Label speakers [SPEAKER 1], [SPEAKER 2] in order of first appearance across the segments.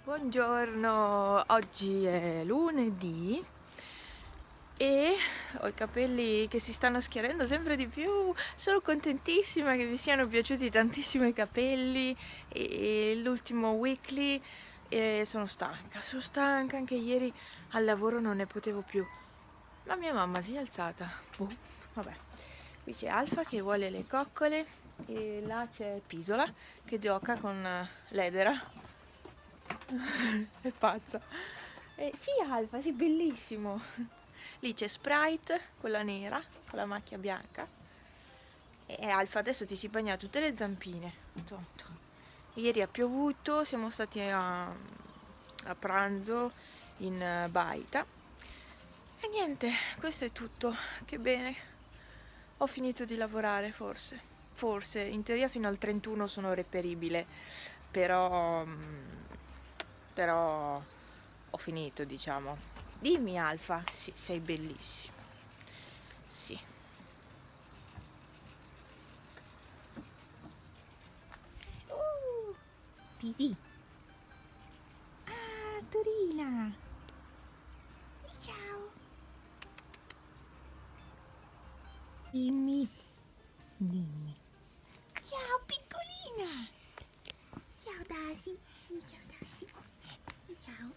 [SPEAKER 1] Buongiorno, oggi è lunedì e ho i capelli che si stanno schiarendo sempre di più. Sono contentissima che vi siano piaciuti tantissimo i capelli e l'ultimo weekly. E sono stanca, anche ieri al lavoro non ne potevo più. Ma mia mamma si è alzata. Boh, vabbè. Qui c'è Alfa che vuole le coccole e là c'è Pisola che gioca con l'Edera. È pazza. Sì, Alfa, sì, bellissimo. Lì c'è Sprite, quella nera, con la macchia bianca. E Alfa, adesso ti si bagna tutte le zampine. Tonto. Ieri ha piovuto, siamo stati a pranzo in baita. E niente, questo è tutto. Che bene. Ho finito di lavorare, forse. Forse, in teoria fino al 31 sono reperibile, però però ho finito, diciamo. Dimmi Alfa, sì, sei bellissimo. Sì. Pisi. Ah, Torina. Ciao. Dimmi. Dimmi. Ciao piccolina. Ciao Dasi. Ciao Dasi. Ciao.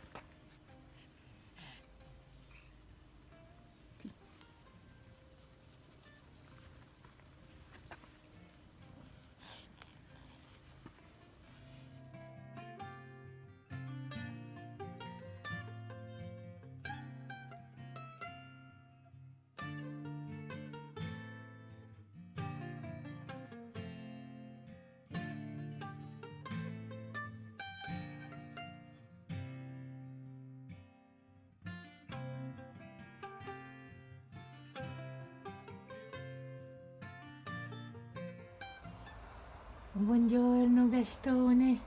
[SPEAKER 1] Buongiorno Gastone.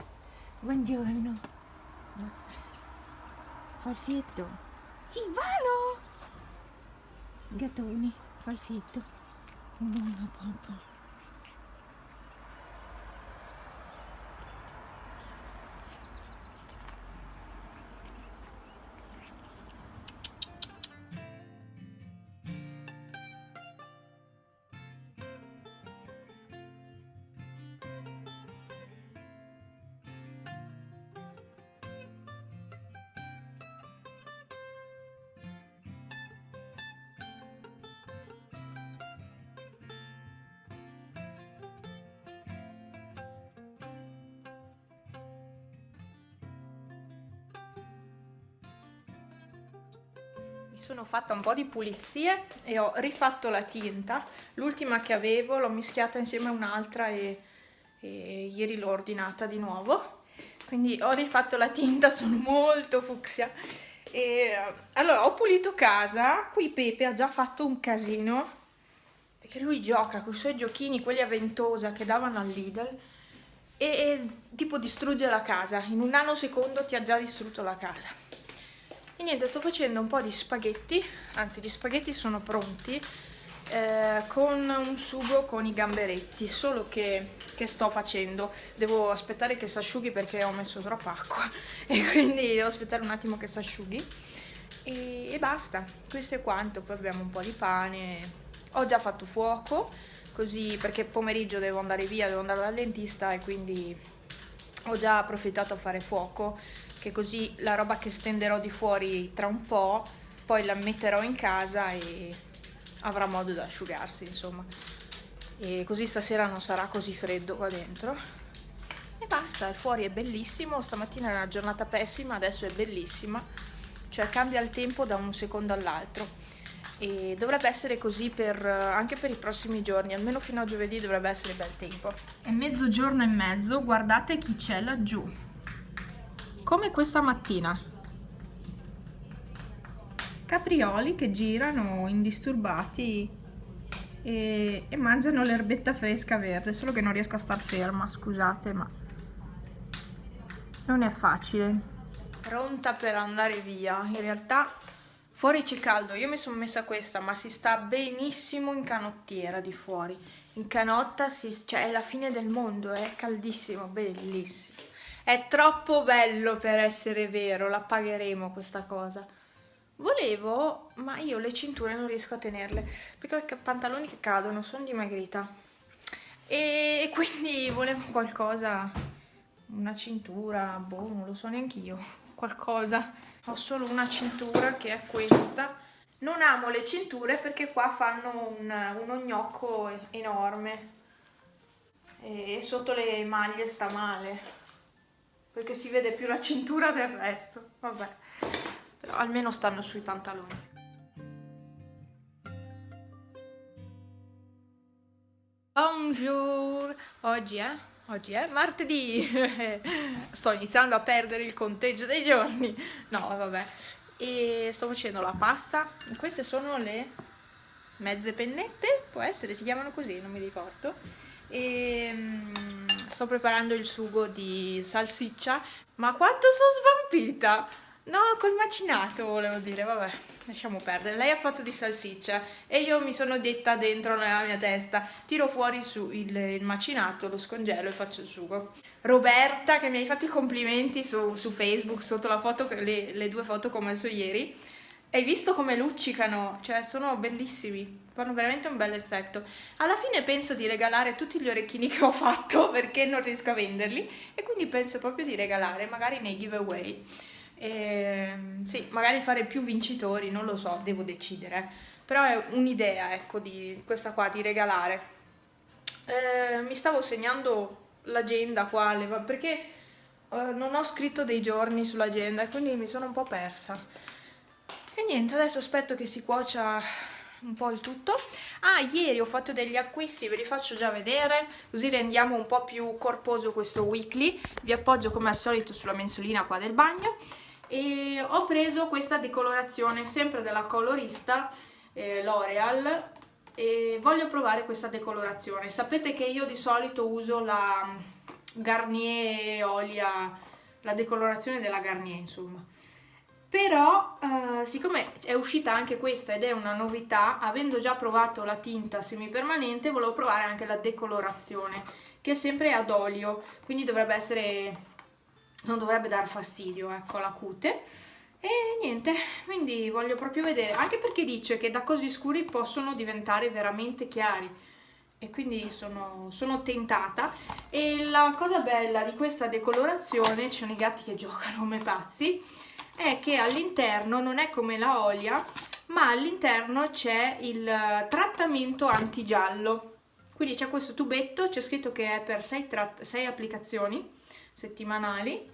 [SPEAKER 1] Buongiorno. Farfietto. Silvano. Gattone. Farfietto. Buono papà. Mi sono fatta un po' di pulizie e ho rifatto la tinta. L'ultima che avevo l'ho mischiata insieme a un'altra e ieri l'ho ordinata di nuovo. Quindi ho rifatto la tinta, sono molto fucsia. E allora ho pulito casa. Qui Pepe ha già fatto un casino perché lui gioca con i suoi giochini, quelli a ventosa che davano al Lidl, e tipo distrugge la casa. In un nanosecondo ti ha già distrutto la casa. E niente, sto facendo un po' di spaghetti, anzi gli spaghetti sono pronti, con un sugo con i gamberetti, solo che sto facendo? Devo aspettare che si asciughi perché ho messo troppa acqua e quindi devo aspettare un attimo che si asciughi e basta, questo è quanto. Poi abbiamo un po' di pane, ho già fatto fuoco, così perché pomeriggio devo andare via, devo andare dal dentista e quindi ho già approfittato a fare fuoco, che così la roba che stenderò di fuori tra un po' poi la metterò in casa e avrà modo di asciugarsi, insomma. E così stasera non sarà così freddo qua dentro. E basta, il fuori è bellissimo, stamattina era una giornata pessima, adesso è bellissima, cioè cambia il tempo da un secondo all'altro. E dovrebbe essere così anche per i prossimi giorni, almeno fino a giovedì dovrebbe essere bel tempo. È mezzogiorno e mezzo, guardate chi c'è laggiù. Come questa mattina. Caprioli che girano indisturbati e mangiano l'erbetta fresca verde, solo che non riesco a star ferma, scusate, ma non è facile. Pronta per andare via. In realtà fuori c'è caldo, io mi sono messa questa, ma si sta benissimo in canottiera di fuori. In canotta cioè è la fine del mondo, è caldissimo, bellissimo. È troppo bello per essere vero, la pagheremo questa cosa. Volevo, ma io le cinture non riesco a tenerle, perché ho i pantaloni che cadono, sono dimagrita. E quindi volevo qualcosa, una cintura, boh, non lo so neanche io, qualcosa. Ho solo una cintura che è questa. Non amo le cinture perché qua fanno uno gnocco enorme e sotto le maglie sta male, perché si vede più la cintura del resto. Vabbè, però almeno stanno sui pantaloni. Bonjour! Oggi è martedì! Sto iniziando a perdere il conteggio dei giorni. No, vabbè. E sto facendo la pasta. Queste sono le mezze pennette, può essere, si chiamano così, non mi ricordo. E sto preparando il sugo di salsiccia. Ma quanto sono svampita! No, col macinato volevo dire, vabbè, lasciamo perdere. Lei ha fatto di salsiccia e io mi sono detta dentro nella mia testa, tiro fuori il macinato, lo scongelo e faccio il sugo. Roberta, che mi hai fatto i complimenti su Facebook sotto la foto, le due foto che ho messo ieri. Hai visto come luccicano? Cioè, sono bellissimi, fanno veramente un bel effetto. Alla fine penso di regalare tutti gli orecchini che ho fatto perché non riesco a venderli e quindi penso proprio di regalare, magari nei giveaway. Sì, magari fare più vincitori, non lo so, devo decidere. Però è un'idea, ecco, di questa qua, di regalare. Mi stavo segnando l'agenda qua, perché non ho scritto dei giorni sull'agenda e quindi mi sono un po' persa. E niente, adesso aspetto che si cuocia un po' il tutto. Ah, ieri ho fatto degli acquisti, ve li faccio già vedere, così rendiamo un po' più corposo questo weekly. Vi appoggio come al solito sulla mensolina qua del bagno. E ho preso questa decolorazione, sempre della colorista L'Oreal, e voglio provare questa decolorazione. Sapete che io di solito uso la Garnier Olia, la decolorazione della Garnier, insomma. Però siccome è uscita anche questa ed è una novità, avendo già provato la tinta semipermanente, volevo provare anche la decolorazione, che è sempre ad olio, quindi dovrebbe essere, non dovrebbe dar fastidio, ecco, alla cute. E niente, quindi voglio proprio vedere, anche perché dice che da così scuri possono diventare veramente chiari. E quindi sono tentata. E la cosa bella di questa decolorazione, ci sono i gatti che giocano come pazzi, è che all'interno non è come la Olia, ma all'interno c'è il trattamento antigiallo. Quindi c'è questo tubetto, c'è scritto che è per 6 applicazioni settimanali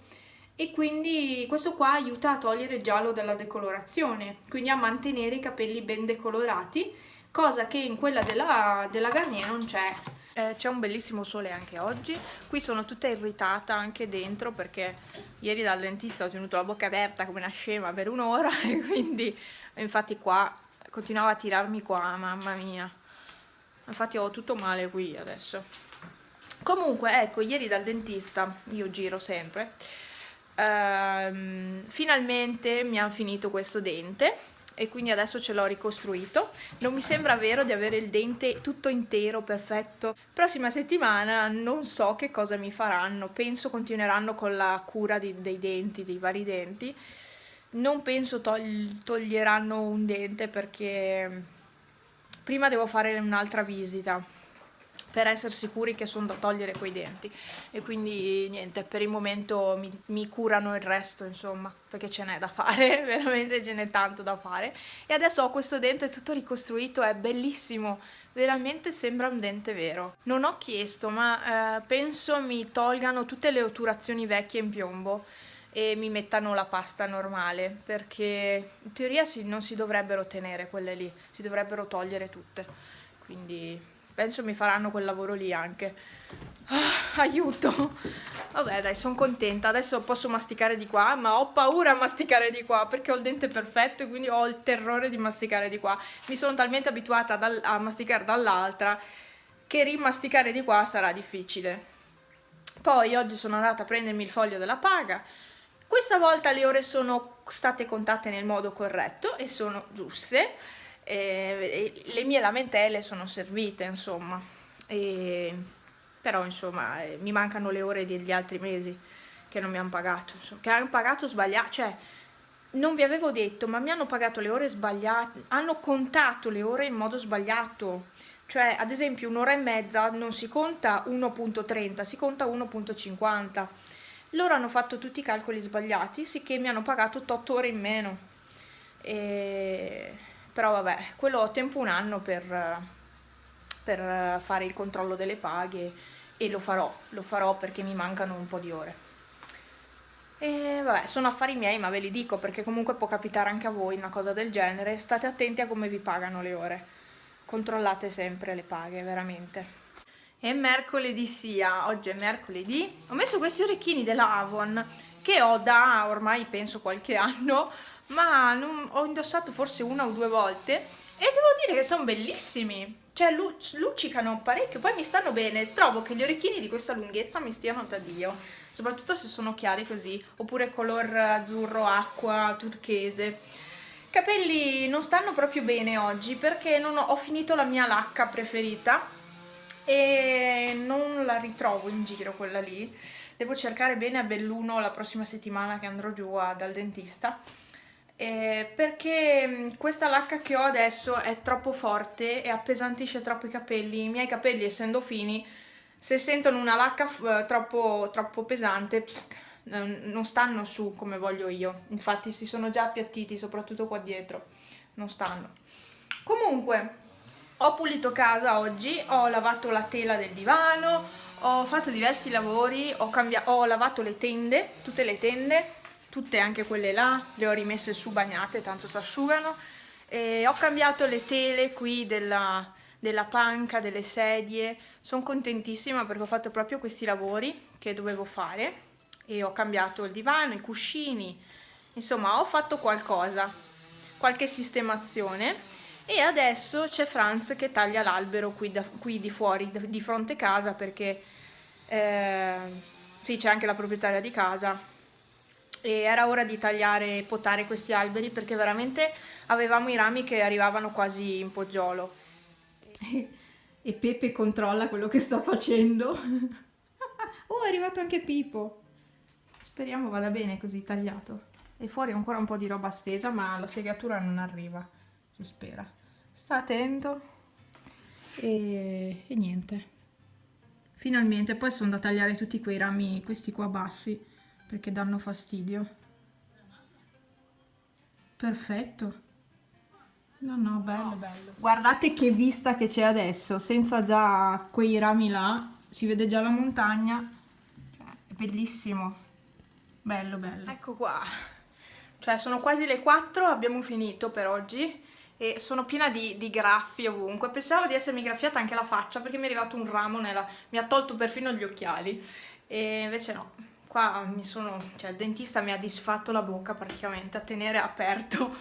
[SPEAKER 1] e quindi questo qua aiuta a togliere il giallo dalla decolorazione, quindi a mantenere i capelli ben decolorati, cosa che in quella della Garnier non c'è. C'è un bellissimo sole anche oggi, qui sono tutta irritata anche dentro perché ieri dal dentista ho tenuto la bocca aperta come una scema per un'ora e quindi infatti qua continuava a tirarmi qua, mamma mia, infatti ho tutto male qui adesso. Comunque ecco, ieri dal dentista, io giro sempre, finalmente mi hanno finito questo dente e quindi adesso ce l'ho ricostruito. Non mi sembra vero di avere il dente tutto intero, perfetto. Prossima settimana non so che cosa mi faranno, penso continueranno con la cura dei denti, dei vari denti. Non penso toglieranno un dente perché prima devo fare un'altra visita per essere sicuri che sono da togliere quei denti e quindi niente, per il momento mi curano il resto, insomma, perché ce n'è da fare, veramente ce n'è tanto da fare. E adesso ho questo dente tutto ricostruito, è bellissimo, veramente sembra un dente vero. Non ho chiesto, ma penso mi tolgano tutte le otturazioni vecchie in piombo e mi mettano la pasta normale, perché in teoria non si dovrebbero tenere quelle lì, si dovrebbero togliere tutte, quindi penso mi faranno quel lavoro lì anche. Aiuto! Vabbè dai, sono contenta, adesso posso masticare di qua, ma ho paura a masticare di qua perché ho il dente perfetto e quindi ho il terrore di masticare di qua. Mi sono talmente abituata a masticare dall'altra che rimasticare di qua sarà difficile. Poi oggi sono andata a prendermi il foglio della paga. Questa volta le ore sono state contate nel modo corretto e sono giuste. Le mie lamentele sono servite, insomma. Però, insomma, mi mancano le ore degli altri mesi. che non mi hanno pagato, insomma, che hanno pagato sbagliato, cioè non vi avevo detto, ma mi hanno pagato le ore sbagliate, hanno contato le ore in modo sbagliato. Cioè, ad esempio, un'ora e mezza non si conta 1,30, si conta 1,50. Loro hanno fatto tutti i calcoli sbagliati, sicché mi hanno pagato 8 ore in meno. Però vabbè, quello ho tempo un anno per fare il controllo delle paghe e lo farò perché mi mancano un po' di ore. E vabbè, sono affari miei, ma ve li dico perché comunque può capitare anche a voi una cosa del genere. State attenti a come vi pagano le ore. Controllate sempre le paghe, veramente. È mercoledì sia, oggi è mercoledì. Ho messo questi orecchini della Avon che ho da ormai penso qualche anno, ma ho indossato forse una o due volte e devo dire che sono bellissimi. Cioè luccicano parecchio, poi mi stanno bene. Trovo che gli orecchini di questa lunghezza mi stiano da Dio, soprattutto se sono chiari così, oppure color azzurro, acqua, turchese. Capelli non stanno proprio bene oggi perché non ho finito la mia lacca preferita e non la ritrovo in giro quella lì. Devo cercare bene a Belluno la prossima settimana che andrò giù dal dentista. Perché questa lacca che ho adesso è troppo forte e appesantisce troppo i capelli. I miei capelli, essendo fini, se sentono una lacca troppo pesante, non stanno su come voglio io. Infatti si sono già appiattiti, soprattutto qua dietro. Non stanno. Comunque, ho pulito casa oggi, ho lavato la tela del divano, ho fatto diversi lavori, ho lavato le tende, tutte le tende, tutte anche quelle là, le ho rimesse su bagnate, tanto si asciugano. E ho cambiato le tele qui della panca, delle sedie. Sono contentissima perché ho fatto proprio questi lavori che dovevo fare e ho cambiato il divano, i cuscini, insomma ho fatto qualcosa, qualche sistemazione. E adesso c'è Franz che taglia l'albero qui di fuori, di fronte casa, perché sì, c'è anche la proprietaria di casa e era ora di tagliare e potare questi alberi perché veramente avevamo i rami che arrivavano quasi in poggiolo. E Pepe controlla quello che sto facendo. Oh, è arrivato anche Pipo. Speriamo vada bene così tagliato. E fuori ancora un po' di roba stesa, ma la segatura non arriva, si spera. Sta attento. E niente. Finalmente, poi sono da tagliare tutti quei rami, questi qua bassi, perché danno fastidio. Perfetto. No, bello, bello. Guardate che vista che c'è adesso, senza già quei rami là, si vede già la montagna. È bellissimo. Bello. Ecco qua. Cioè, sono quasi le 4, abbiamo finito per oggi e sono piena di graffi ovunque. Pensavo di essermi graffiata anche la faccia perché mi è arrivato un ramo mi ha tolto perfino gli occhiali e invece no. Qua cioè il dentista mi ha disfatto la bocca praticamente a tenere aperto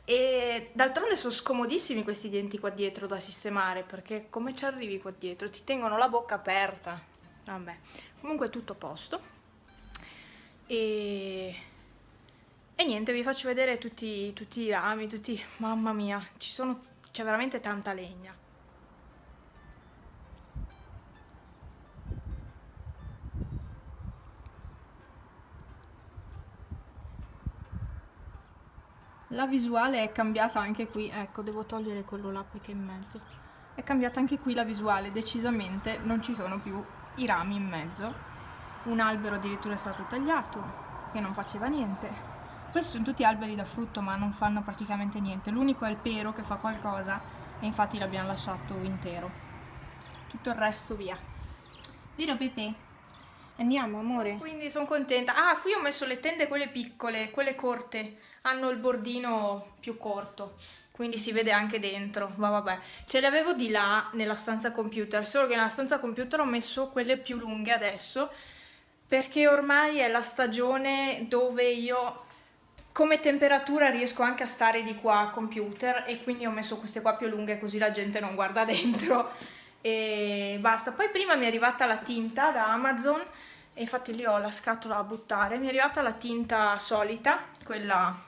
[SPEAKER 1] e d'altronde sono scomodissimi questi denti qua dietro da sistemare perché come ci arrivi qua dietro? Ti tengono la bocca aperta. Vabbè, comunque è tutto a posto e niente, vi faccio vedere tutti i rami, mamma mia, c'è veramente tanta legna. La visuale è cambiata anche qui, ecco, devo togliere quello là perché è in mezzo. È cambiata anche qui la visuale, decisamente non ci sono più i rami in mezzo. Un albero addirittura è stato tagliato, che non faceva niente. Questi sono tutti alberi da frutto, ma non fanno praticamente niente. L'unico è il pero che fa qualcosa e infatti l'abbiamo lasciato intero. Tutto il resto via. Vero Pepe? Andiamo, amore. Quindi sono contenta. Ah, qui ho messo le tende quelle piccole, quelle corte. Hanno il bordino più corto, quindi si vede anche dentro. Vabbè. Ce le avevo di là nella stanza computer, solo che nella stanza computer ho messo quelle più lunghe adesso, perché ormai è la stagione dove io come temperatura riesco anche a stare di qua a computer e quindi ho messo queste qua più lunghe così la gente non guarda dentro e basta. Poi prima mi è arrivata la tinta da Amazon e infatti lì ho la scatola a buttare. Mi è arrivata la tinta solita, quella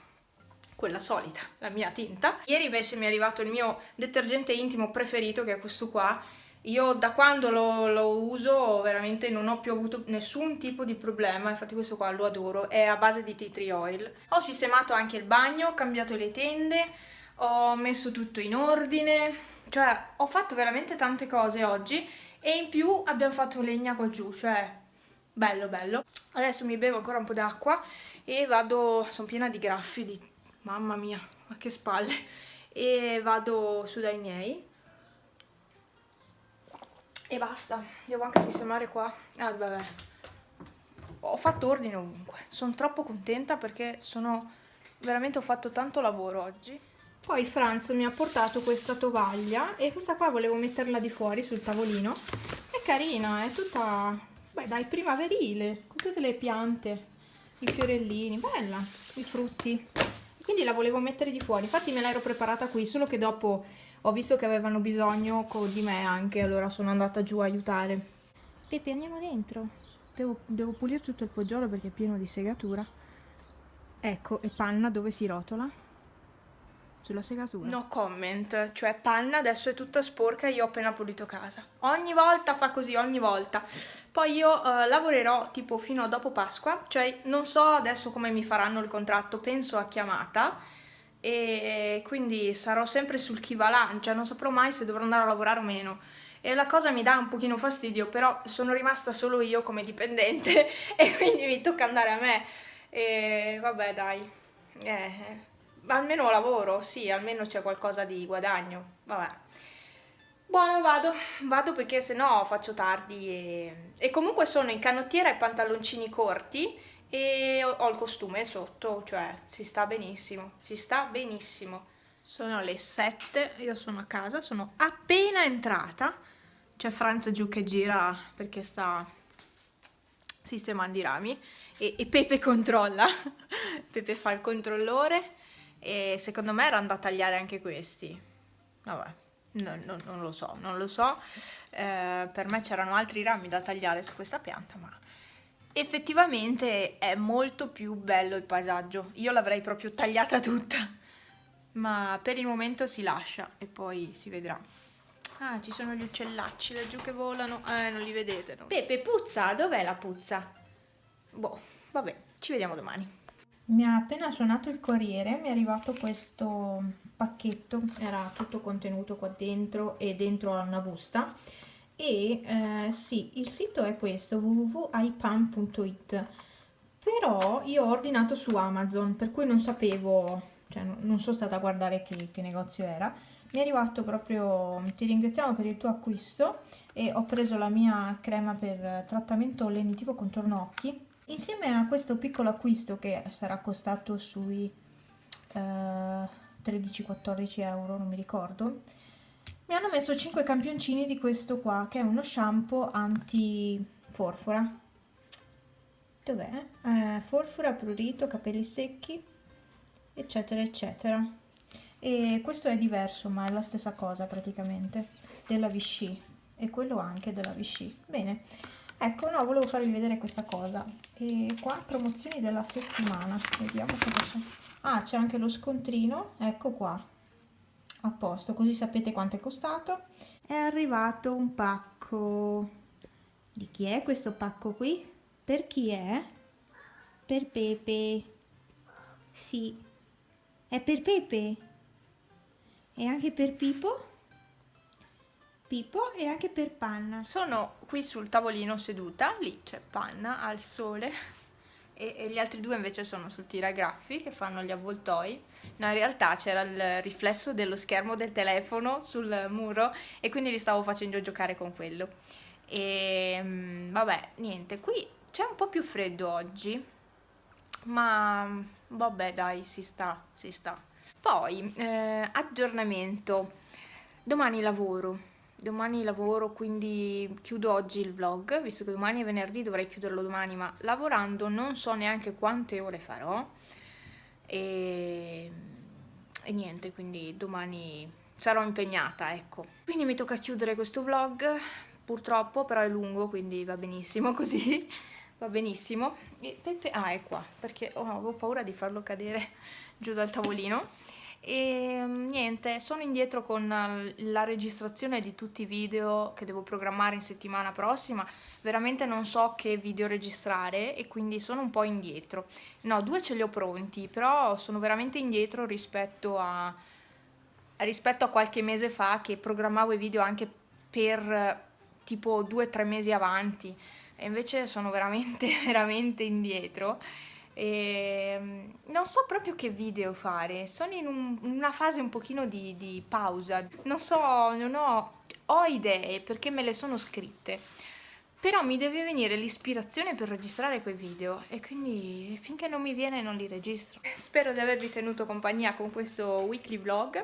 [SPEAKER 1] solita, la mia tinta. Ieri invece mi è arrivato il mio detergente intimo preferito, che è questo qua, Io da quando lo uso veramente non ho più avuto nessun tipo di problema, infatti questo qua lo adoro, è a base di tea tree oil. Ho sistemato anche il bagno, ho cambiato le tende, ho messo tutto in ordine, cioè ho fatto veramente tante cose oggi e in più abbiamo fatto legna qua giù, cioè bello bello. Adesso mi bevo ancora un po' d'acqua e vado, sono piena di graffi, mamma mia, ma che spalle, e vado su dai miei. E basta, devo anche sistemare qua. Ah, vabbè. Ho fatto ordine ovunque. Sono troppo contenta perché veramente ho fatto tanto lavoro oggi. Poi Franz mi ha portato questa tovaglia e questa qua volevo metterla di fuori sul tavolino. È carina, è tutta, beh, dai, primaverile, con tutte le piante, i fiorellini, bella, i frutti. Quindi la volevo mettere di fuori. Infatti me l'ero preparata qui, solo che dopo ho visto che avevano bisogno di me anche, allora sono andata giù a aiutare. Pepe, andiamo dentro. Devo pulire tutto il poggiolo perché è pieno di segatura. Ecco, e panna dove si rotola? Sulla segatura. No comment, cioè panna adesso è tutta sporca e io ho appena pulito casa. Ogni volta fa così, ogni volta. Poi io lavorerò tipo fino a dopo Pasqua, cioè non so adesso come mi faranno il contratto, penso a chiamata. E quindi sarò sempre sul chi va lancia, non saprò mai se dovrò andare a lavorare o meno. E la cosa mi dà un pochino fastidio, però sono rimasta solo io come dipendente e quindi mi tocca andare a me. E vabbè, dai. Almeno lavoro, sì, almeno c'è qualcosa di guadagno. Vabbè. Buono, vado perché sennò faccio tardi e comunque sono in canottiera e pantaloncini corti e ho il costume sotto, cioè si sta benissimo, si sta benissimo. Sono le 7, io sono a casa, sono appena entrata. C'è Franz giù che gira perché sta sistemando i rami e Pepe controlla. Pepe fa il controllore e secondo me era andata a tagliare anche questi. Vabbè, non lo so, non lo so. Per me c'erano altri rami da tagliare su questa pianta, ma effettivamente è molto più bello il paesaggio. Io l'avrei proprio tagliata tutta, ma per il momento si lascia e poi si vedrà. Ah, ci sono gli uccellacci laggiù che volano. Non li vedete, no? Pepe, puzza! Dov'è la puzza? Boh, vabbè, ci vediamo domani. Mi ha appena suonato il corriere, mi è arrivato questo pacchetto, era tutto contenuto qua dentro e dentro una busta. E sì, il sito è questo, www.ipan.it, però io ho ordinato su Amazon, per cui non sapevo, cioè non sono stata a guardare che negozio era. Mi è arrivato proprio, ti ringraziamo per il tuo acquisto, e ho preso la mia crema per trattamento lenitivo contorno occhi, insieme a questo piccolo acquisto che sarà costato sui 13-14 euro, non mi ricordo. Mi hanno messo 5 campioncini di questo qua, che è uno shampoo anti-forfora. Dov'è? Forfora, prurito, capelli secchi, eccetera, eccetera. E questo è diverso, ma è la stessa cosa praticamente, della Vichy. E quello anche della Vichy. Bene, ecco, no, volevo farvi vedere questa cosa. E qua, promozioni della settimana. Vediamo cosa c'è. Ah, c'è anche lo scontrino, ecco qua. A posto, così sapete quanto è costato. È arrivato un pacco. Di chi è questo pacco qui? Per chi è? Per Pepe. Sì, è per Pepe. E anche per Pipo? Pipo e anche per Panna. Sono qui sul tavolino seduta, lì c'è Panna al sole e gli altri due invece sono sul tiragraffi che fanno gli avvoltoi. No, in realtà c'era il riflesso dello schermo del telefono sul muro e quindi li stavo facendo giocare con quello. E vabbè, niente, qui c'è un po' più freddo oggi, ma vabbè dai, si sta. Poi, aggiornamento, domani lavoro, quindi chiudo oggi il vlog, visto che domani è venerdì dovrei chiuderlo domani, ma lavorando non so neanche quante ore farò e niente, quindi domani sarò impegnata, ecco. Quindi mi tocca chiudere questo vlog, purtroppo, però è lungo, quindi va benissimo così. Va benissimo. E Pepe, è qua, perché avevo paura di farlo cadere giù dal tavolino. E niente, sono indietro con la registrazione di tutti i video che devo programmare in settimana prossima. Veramente non so che video registrare e quindi sono un po' indietro. No, 2 ce li ho pronti, però sono veramente indietro rispetto a qualche mese fa che programmavo i video anche per tipo 2 o 3 mesi avanti. E invece sono veramente, veramente indietro. E non so proprio che video fare, sono in una fase un pochino di pausa. Non so, non ho idee perché me le sono scritte, però mi deve venire l'ispirazione per registrare quei video e quindi finché non mi viene non li registro. Spero di avervi tenuto compagnia con questo weekly vlog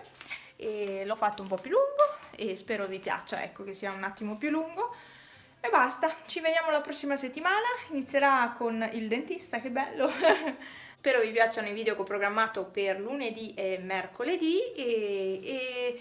[SPEAKER 1] e l'ho fatto un po' più lungo e spero vi piaccia, ecco, che sia un attimo più lungo. E basta, ci vediamo la prossima settimana, inizierà con il dentista, che bello! Spero vi piacciono i video che ho programmato per lunedì e mercoledì e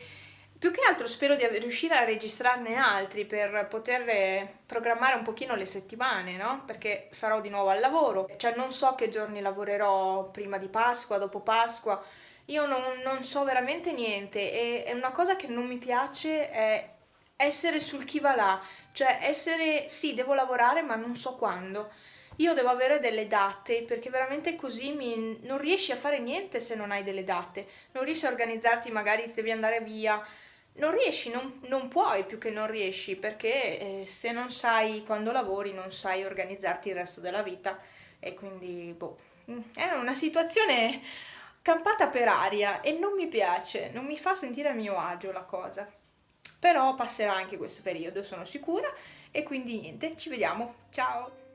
[SPEAKER 1] più che altro spero di riuscire a registrarne altri per poter programmare un pochino le settimane, no? Perché sarò di nuovo al lavoro, cioè non so che giorni lavorerò prima di Pasqua, dopo Pasqua, io non so veramente niente e è una cosa che non mi piace è essere sul chi va là, cioè essere, sì, devo lavorare ma non so quando. Io devo avere delle date perché veramente così non riesci a fare niente se non hai delle date, non riesci a organizzarti, magari devi andare via, non riesci, non puoi più che non riesci perché se non sai quando lavori non sai organizzarti il resto della vita e quindi boh, è una situazione campata per aria e non mi piace, non mi fa sentire a mio agio la cosa. Però passerà anche questo periodo, sono sicura, e quindi niente, ci vediamo, ciao!